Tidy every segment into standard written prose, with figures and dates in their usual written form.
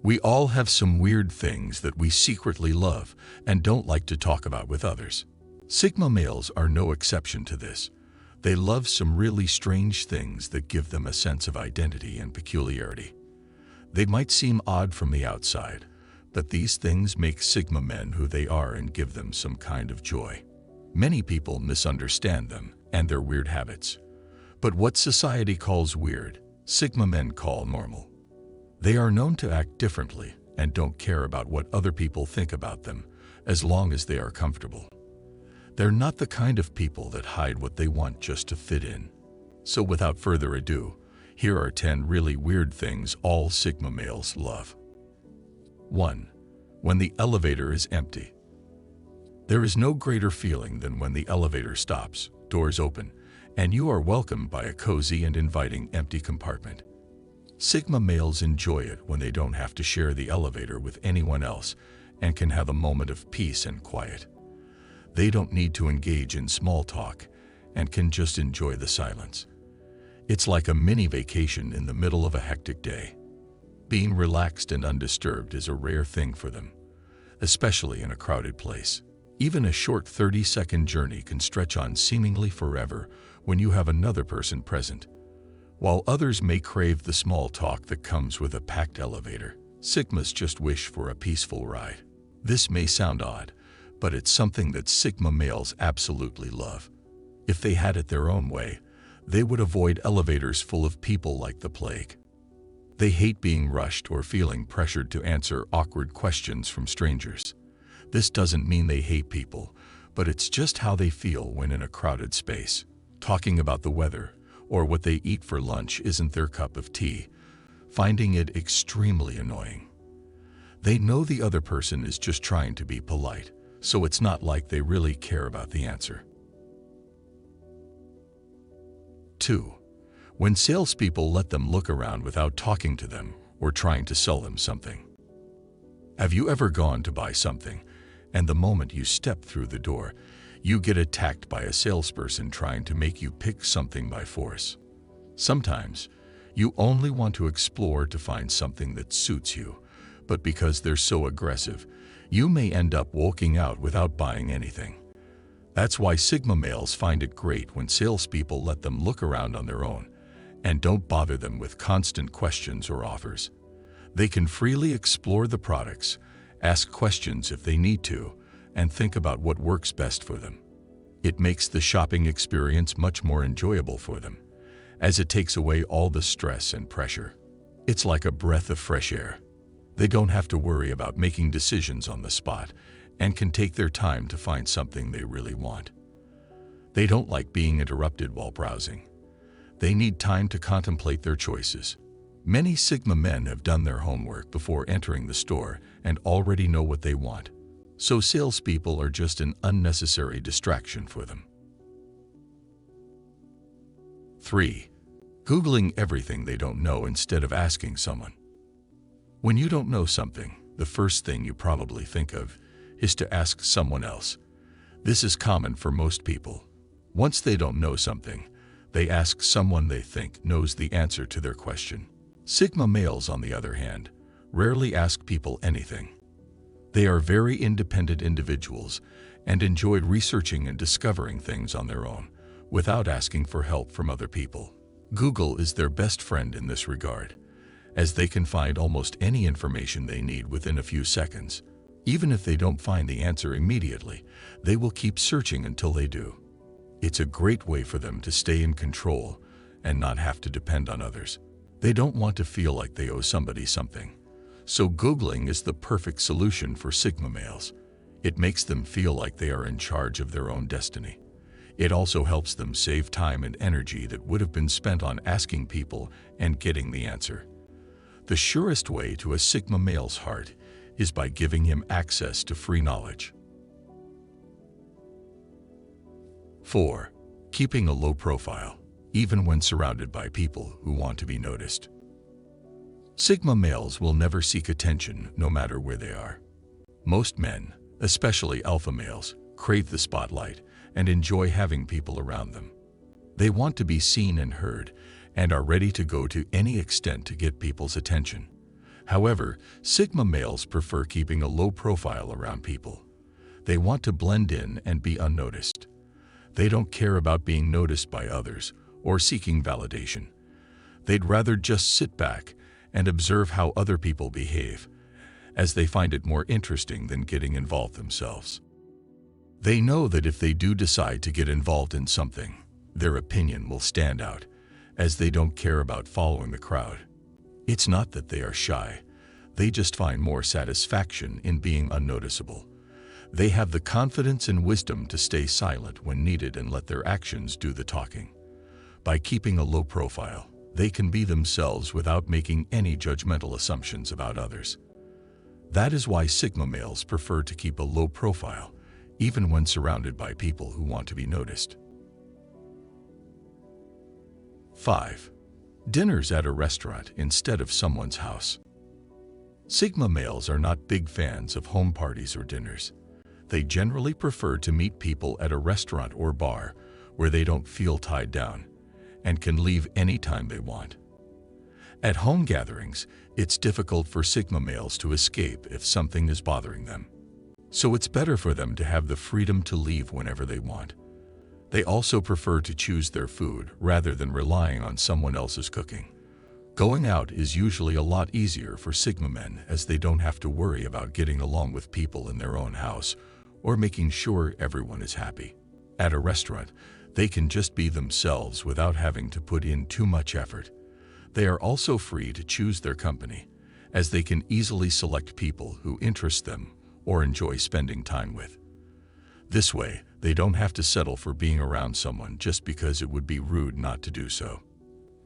We all have some weird things that we secretly love and don't like to talk about with others. Sigma males are no exception to this. They love some really strange things that give them a sense of identity and peculiarity. They might seem odd from the outside, but these things make Sigma men who they are and give them some kind of joy. Many people misunderstand them and their weird habits. But what society calls weird, Sigma men call normal. They are known to act differently and don't care about what other people think about them, as long as they are comfortable. They're not the kind of people that hide what they want just to fit in. So without further ado, here are 10 really weird things all Sigma males love. 1. When the elevator is empty. There is no greater feeling than when the elevator stops, doors open, and you are welcomed by a cozy and inviting empty compartment. Sigma males enjoy it when they don't have to share the elevator with anyone else and can have a moment of peace and quiet. They don't need to engage in small talk and can just enjoy the silence. It's like a mini vacation in the middle of a hectic day. Being relaxed and undisturbed is a rare thing for them, especially in a crowded place. Even a short 30-second journey can stretch on seemingly forever when you have another person present. While others may crave the small talk that comes with a packed elevator, Sigmas just wish for a peaceful ride. This may sound odd, but it's something that Sigma males absolutely love. If they had it their own way, they would avoid elevators full of people like the plague. They hate being rushed or feeling pressured to answer awkward questions from strangers. This doesn't mean they hate people, but it's just how they feel when in a crowded space. Talking about the weather or what they eat for lunch isn't their cup of tea, finding it extremely annoying. They know the other person is just trying to be polite, so it's not like they really care about the answer. 2. When salespeople let them look around without talking to them or trying to sell them something. Have you ever gone to buy something, and the moment you step through the door, you get attacked by a salesperson trying to make you pick something by force? Sometimes, you only want to explore to find something that suits you, but because they're so aggressive, you may end up walking out without buying anything. That's why Sigma males find it great when salespeople let them look around on their own and don't bother them with constant questions or offers. They can freely explore the products, ask questions if they need to, and think about what works best for them. It makes the shopping experience much more enjoyable for them, as it takes away all the stress and pressure. It's like a breath of fresh air. They don't have to worry about making decisions on the spot and can take their time to find something they really want. They don't like being interrupted while browsing. They need time to contemplate their choices. Many Sigma men have done their homework before entering the store and already know what they want, so salespeople are just an unnecessary distraction for them. 3. Googling everything they don't know instead of asking someone. When you don't know something, the first thing you probably think of is to ask someone else. This is common for most people. Once they don't know something, they ask someone they think knows the answer to their question. Sigma males, on the other hand, rarely ask people anything. They are very independent individuals and enjoy researching and discovering things on their own, without asking for help from other people. Google is their best friend in this regard, as they can find almost any information they need within a few seconds. Even if they don't find the answer immediately, they will keep searching until they do. It's a great way for them to stay in control and not have to depend on others. They don't want to feel like they owe somebody something. So Googling is the perfect solution for Sigma males. It makes them feel like they are in charge of their own destiny. It also helps them save time and energy that would have been spent on asking people and getting the answer. The surest way to a Sigma male's heart is by giving him access to free knowledge. 4. Keeping a low profile, even when surrounded by people who want to be noticed. Sigma males will never seek attention no matter where they are. Most men, especially alpha males, crave the spotlight and enjoy having people around them. They want to be seen and heard and are ready to go to any extent to get people's attention. However, Sigma males prefer keeping a low profile around people. They want to blend in and be unnoticed. They don't care about being noticed by others or seeking validation. They'd rather just sit back and observe how other people behave, as they find it more interesting than getting involved themselves. They know that if they do decide to get involved in something, their opinion will stand out, as they don't care about following the crowd. It's not that they are shy, they just find more satisfaction in being unnoticeable. They have the confidence and wisdom to stay silent when needed and let their actions do the talking. By keeping a low profile, they can be themselves without making any judgmental assumptions about others. That is why Sigma males prefer to keep a low profile, even when surrounded by people who want to be noticed. 5. Dinners at a restaurant instead of someone's house. Sigma males are not big fans of home parties or dinners. They generally prefer to meet people at a restaurant or bar where they don't feel tied down and can leave anytime they want. At home gatherings, it's difficult for Sigma males to escape if something is bothering them. So it's better for them to have the freedom to leave whenever they want. They also prefer to choose their food rather than relying on someone else's cooking. Going out is usually a lot easier for Sigma men, as they don't have to worry about getting along with people in their own house or making sure everyone is happy. At a restaurant, they can just be themselves without having to put in too much effort. They are also free to choose their company, as they can easily select people who interest them or enjoy spending time with. This way, they don't have to settle for being around someone just because it would be rude not to do so.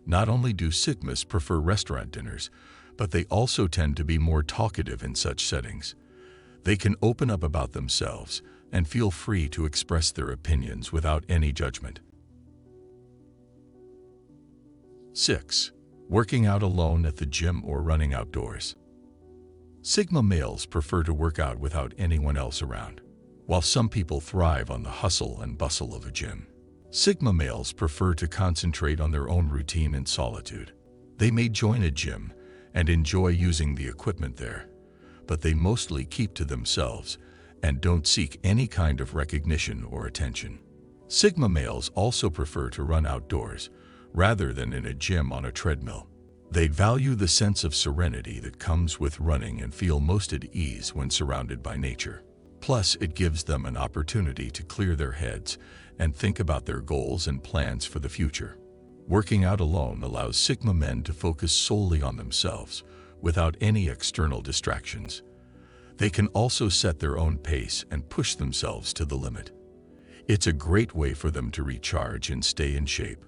Not only do Sigmas prefer restaurant dinners, but they also tend to be more talkative in such settings. They can open up about themselves and feel free to express their opinions without any judgment. 6. Working out alone at the gym or running outdoors. Sigma males prefer to work out without anyone else around. While some people thrive on the hustle and bustle of a gym, Sigma males prefer to concentrate on their own routine in solitude. They may join a gym and enjoy using the equipment there, but they mostly keep to themselves and don't seek any kind of recognition or attention. Sigma males also prefer to run outdoors rather than in a gym on a treadmill. They value the sense of serenity that comes with running and feel most at ease when surrounded by nature. Plus, it gives them an opportunity to clear their heads and think about their goals and plans for the future. Working out alone allows Sigma men to focus solely on themselves without any external distractions. They can also set their own pace and push themselves to the limit. It's a great way for them to recharge and stay in shape.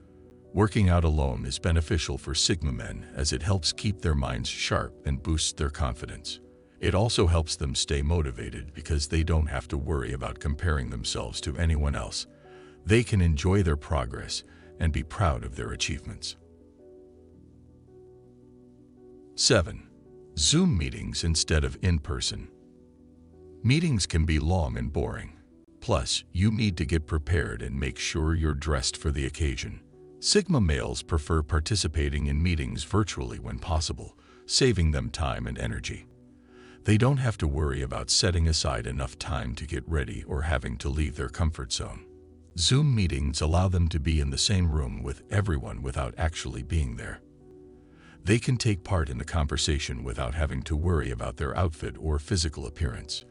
Working out alone is beneficial for Sigma men, as it helps keep their minds sharp and boosts their confidence. It also helps them stay motivated because they don't have to worry about comparing themselves to anyone else. They can enjoy their progress and be proud of their achievements. 7. Zoom meetings instead of in-person. Meetings can be long and boring. Plus, you need to get prepared and make sure you're dressed for the occasion. Sigma males prefer participating in meetings virtually when possible, saving them time and energy. They don't have to worry about setting aside enough time to get ready or having to leave their comfort zone. Zoom meetings allow them to be in the same room with everyone without actually being there. They can take part in the conversation without having to worry about their outfit or physical appearance.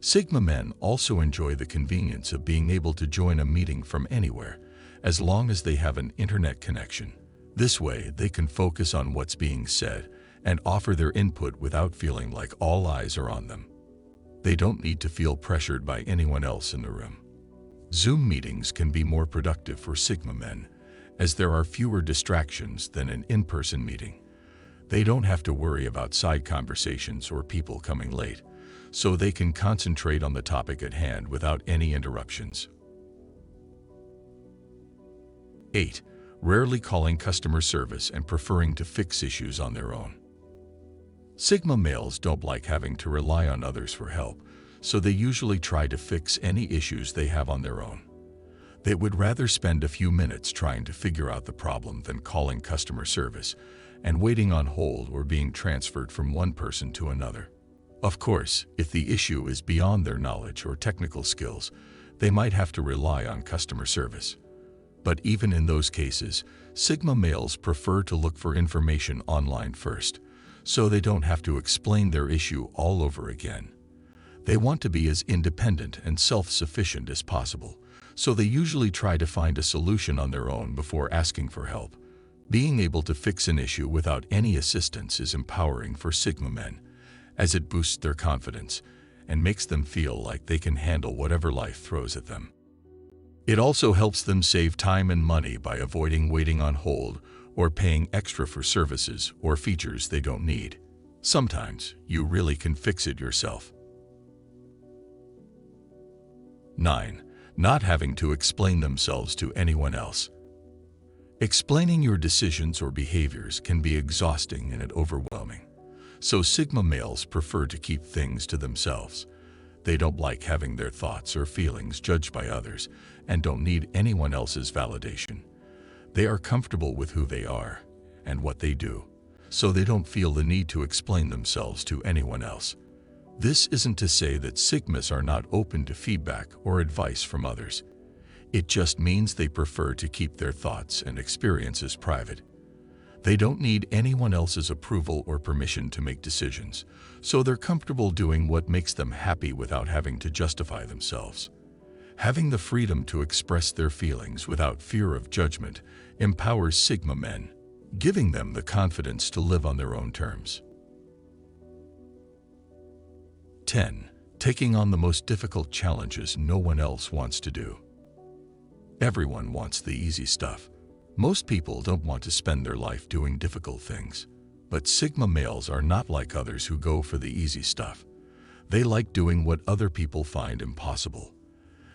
Sigma men also enjoy the convenience of being able to join a meeting from anywhere, as long as they have an internet connection. This way, they can focus on what's being said and offer their input without feeling like all eyes are on them. They don't need to feel pressured by anyone else in the room. Zoom meetings can be more productive for Sigma men, as there are fewer distractions than an in-person meeting. They don't have to worry about side conversations or people coming late, so they can concentrate on the topic at hand without any interruptions. 8. Rarely calling customer service and preferring to fix issues on their own. Sigma males don't like having to rely on others for help, so they usually try to fix any issues they have on their own. They would rather spend a few minutes trying to figure out the problem than calling customer service, and waiting on hold or being transferred from one person to another. Of course, if the issue is beyond their knowledge or technical skills, they might have to rely on customer service. But even in those cases, Sigma males prefer to look for information online first, so they don't have to explain their issue all over again. They want to be as independent and self-sufficient as possible, so they usually try to find a solution on their own before asking for help. Being able to fix an issue without any assistance is empowering for Sigma men, as it boosts their confidence and makes them feel like they can handle whatever life throws at them. It also helps them save time and money by avoiding waiting on hold or paying extra for services or features they don't need. Sometimes you really can fix it yourself. 9. Not having to explain themselves to anyone else. Explaining your decisions or behaviors can be exhausting and overwhelming, so Sigma males prefer to keep things to themselves. They don't like having their thoughts or feelings judged by others and don't need anyone else's validation. They are comfortable with who they are and what they do, so they don't feel the need to explain themselves to anyone else. This isn't to say that Sigmas are not open to feedback or advice from others. It just means they prefer to keep their thoughts and experiences private. They don't need anyone else's approval or permission to make decisions, so they're comfortable doing what makes them happy without having to justify themselves. Having the freedom to express their feelings without fear of judgment empowers Sigma men, giving them the confidence to live on their own terms. 10. Taking on the most difficult challenges no one else wants to do. Everyone wants the easy stuff. Most people don't want to spend their life doing difficult things. But Sigma males are not like others who go for the easy stuff. They like doing what other people find impossible.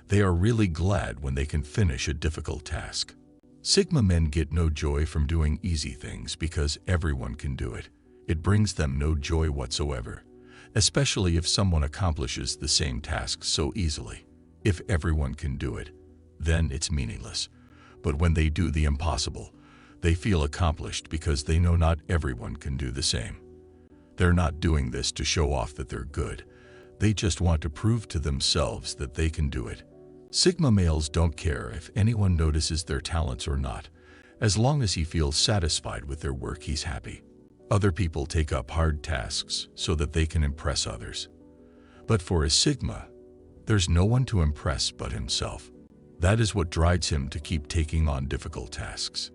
They are really glad when they can finish a difficult task. Sigma men get no joy from doing easy things because everyone can do it. It brings them no joy whatsoever, especially if someone accomplishes the same task so easily. If everyone can do it, then it's meaningless. But when they do the impossible, they feel accomplished because they know not everyone can do the same. They're not doing this to show off that they're good. They just want to prove to themselves that they can do it. Sigma males don't care if anyone notices their talents or not. As long as he feels satisfied with their work, he's happy. Other people take up hard tasks so that they can impress others. But for a Sigma, there's no one to impress but himself. That is what drives him to keep taking on difficult tasks.